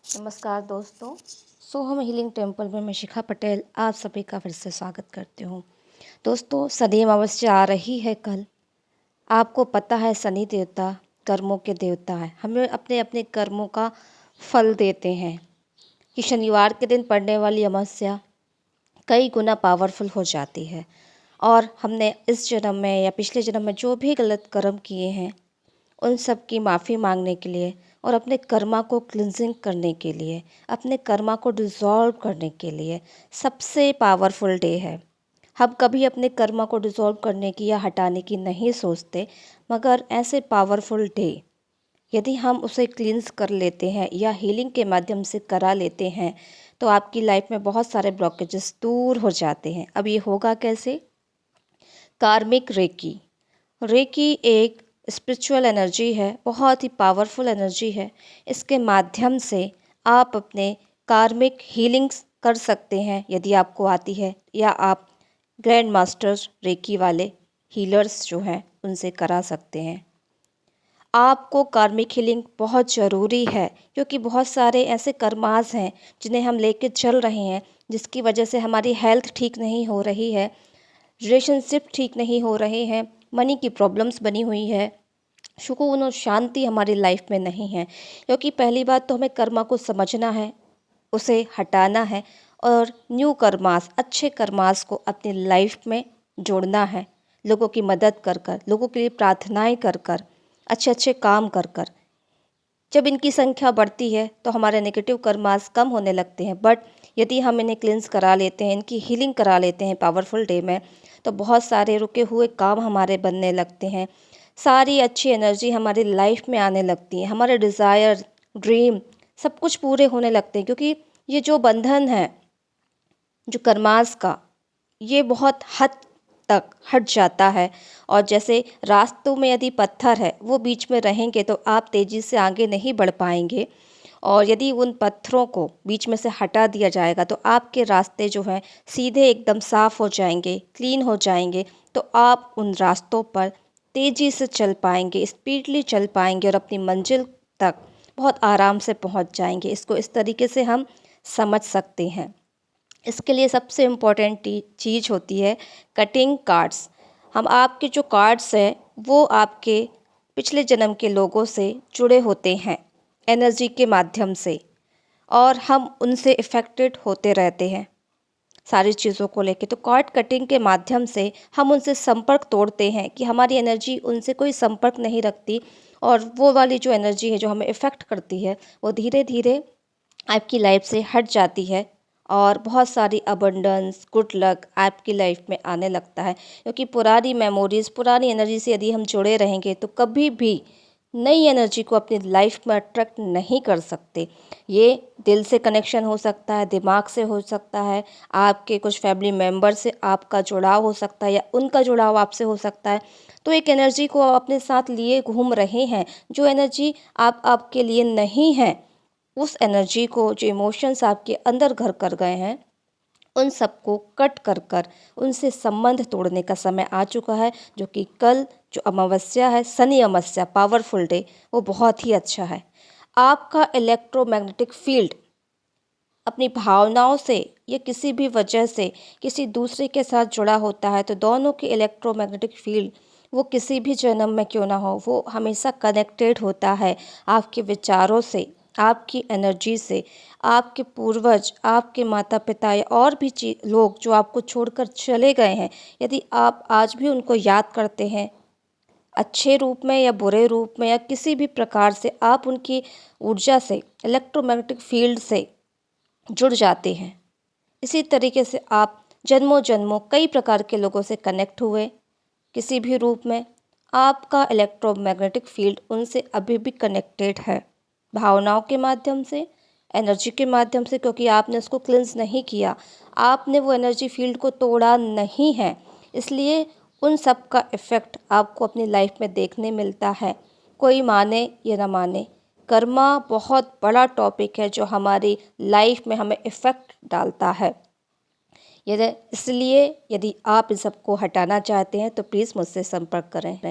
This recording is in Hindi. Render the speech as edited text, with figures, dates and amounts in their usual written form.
नमस्कार दोस्तों। सोहम हीलिंग टेम्पल में मैं शिखा पटेल आप सभी का फिर से स्वागत करती हूँ। दोस्तों, शनि अमावस्या आ रही है कल। आपको पता है शनि देवता कर्मों के देवता है। हमें अपने अपने कर्मों का फल देते हैं कि शनिवार के दिन पड़ने वाली अमावस्या कई गुना पावरफुल हो जाती है और हमने इस जन्म में या पिछले जन्म में जो भी गलत कर्म किए हैं उन सब की माफ़ी मांगने के लिए और अपने कर्मा को क्लिनजिंग करने के लिए, अपने कर्मा को डिज़ोल्व करने के लिए सबसे पावरफुल डे है। हम कभी अपने कर्मा को डिज़ोल्व करने की या हटाने की नहीं सोचते, मगर ऐसे पावरफुल डे यदि हम उसे क्लींस कर लेते हैं या हीलिंग के माध्यम से करा लेते हैं तो आपकी लाइफ में बहुत सारे ब्लॉकेजेस दूर हो जाते हैं। अब ये होगा कैसे? कार्मिक रेकी। रेकी एक स्पिरिचुअल एनर्जी है, बहुत ही पावरफुल एनर्जी है। इसके माध्यम से आप अपने कार्मिक हीलिंग्स कर सकते हैं यदि आपको आती है, या आप ग्रैंड मास्टर्स रेकी वाले हीलर्स जो हैं उनसे करा सकते हैं। आपको कार्मिक हीलिंग बहुत ज़रूरी है क्योंकि बहुत सारे ऐसे कर्मास हैं जिन्हें हम लेके चल रहे हैं, जिसकी वजह से हमारी हेल्थ ठीक नहीं हो रही है, रिलेशनशिप ठीक नहीं हो रहे हैं, मनी की प्रॉब्लम्स बनी हुई है, सुकून और शांति हमारी लाइफ में नहीं है। क्योंकि पहली बात तो हमें कर्मा को समझना है, उसे हटाना है और न्यू कर्मास, अच्छे कर्मास को अपनी लाइफ में जोड़ना है। लोगों की मदद कर कर, लोगों के लिए प्रार्थनाएं कर कर, अच्छे अच्छे काम कर कर। जब इनकी संख्या बढ़ती है तो हमारे नेगेटिव कर्मास कम होने लगते हैं, बट यदि हम इन्हें क्लिंस करा लेते हैं, इनकी हीलिंग करा लेते हैं पावरफुल डे में, तो बहुत सारे रुके हुए काम हमारे बनने लगते हैं। सारी अच्छी एनर्जी हमारी लाइफ में आने लगती है, हमारे डिज़ायर, ड्रीम सब कुछ पूरे होने लगते हैं। क्योंकि ये जो बंधन है, जो कर्मास का, ये बहुत हद तक हट जाता है। और जैसे रास्तों में यदि पत्थर है, वो बीच में रहेंगे तो आप तेज़ी से आगे नहीं बढ़ पाएंगे, और यदि उन पत्थरों को बीच में से हटा दिया जाएगा तो आपके रास्ते जो हैं सीधे एकदम साफ़ हो जाएंगे, क्लीन हो जाएंगे। तो आप उन रास्तों पर तेज़ी से चल पाएंगे, स्पीडली चल पाएंगे और अपनी मंजिल तक बहुत आराम से पहुंच जाएंगे। इसको इस तरीके से हम समझ सकते हैं। इसके लिए सबसे इम्पोर्टेंट चीज़ होती है कटिंग कार्ड्स। हम आपके जो कार्ड्स हैं वो आपके पिछले जन्म के लोगों से जुड़े होते हैं एनर्जी के माध्यम से, और हम उनसे इफ़ेक्टेड होते रहते हैं सारी चीज़ों को लेके। तो कार्ड कटिंग के माध्यम से हम उनसे संपर्क तोड़ते हैं कि हमारी एनर्जी उनसे कोई संपर्क नहीं रखती, और वो वाली जो एनर्जी है जो हमें इफ़ेक्ट करती है वो धीरे धीरे आपकी लाइफ से हट जाती है, और बहुत सारी अबंडेंस, गुड लक आपकी लाइफ में आने लगता है। क्योंकि पुरानी मेमोरीज, पुरानी एनर्जी से यदि हम जुड़े रहेंगे तो कभी भी नई एनर्जी को अपनी लाइफ में अट्रैक्ट नहीं कर सकते। ये दिल से कनेक्शन हो सकता है, दिमाग से हो सकता है, आपके कुछ फैमिली मेम्बर से आपका जुड़ाव हो सकता है, या उनका जुड़ाव आपसे हो सकता है। तो एक एनर्जी को आप अपने साथ लिए घूम रहे हैं, जो एनर्जी आप आपके लिए नहीं है, उस एनर्जी को, जो इमोशंस आपके अंदर घर कर गए हैं, उन सबको कट कर कर उनसे संबंध तोड़ने का समय आ चुका है। जो कि कल जो अमावस्या है, शनि अमावस्या, पावरफुल डे, वो बहुत ही अच्छा है। आपका इलेक्ट्रोमैग्नेटिक फील्ड अपनी भावनाओं से या किसी भी वजह से किसी दूसरे के साथ जुड़ा होता है, तो दोनों की इलेक्ट्रोमैग्नेटिक फील्ड, वो किसी भी जन्म में क्यों ना हो, वो हमेशा कनेक्टेड होता है आपके विचारों से, आपकी एनर्जी से। आपके पूर्वज, आपके माता पिता या और भी लोग जो आपको छोड़कर चले गए हैं, यदि आप आज भी उनको याद करते हैं, अच्छे रूप में या बुरे रूप में या किसी भी प्रकार से, आप उनकी ऊर्जा से, इलेक्ट्रोमैग्नेटिक फील्ड से जुड़ जाते हैं। इसी तरीके से आप जन्मों जन्मों कई प्रकार के लोगों से कनेक्ट हुए किसी भी रूप में, आपका इलेक्ट्रोमैग्नेटिक फील्ड उनसे अभी भी कनेक्टेड है, भावनाओं के माध्यम से, एनर्जी के माध्यम से। क्योंकि आपने उसको क्लिंस नहीं किया, आपने वो एनर्जी फील्ड को तोड़ा नहीं है, इसलिए उन सब का इफ़ेक्ट आपको अपनी लाइफ में देखने मिलता है। कोई माने या ना माने, कर्मा बहुत बड़ा टॉपिक है जो हमारी लाइफ में हमें इफ़ेक्ट डालता है। यदि इसलिए यदि आप इन सबको हटाना चाहते हैं तो प्लीज़ मुझसे संपर्क करें।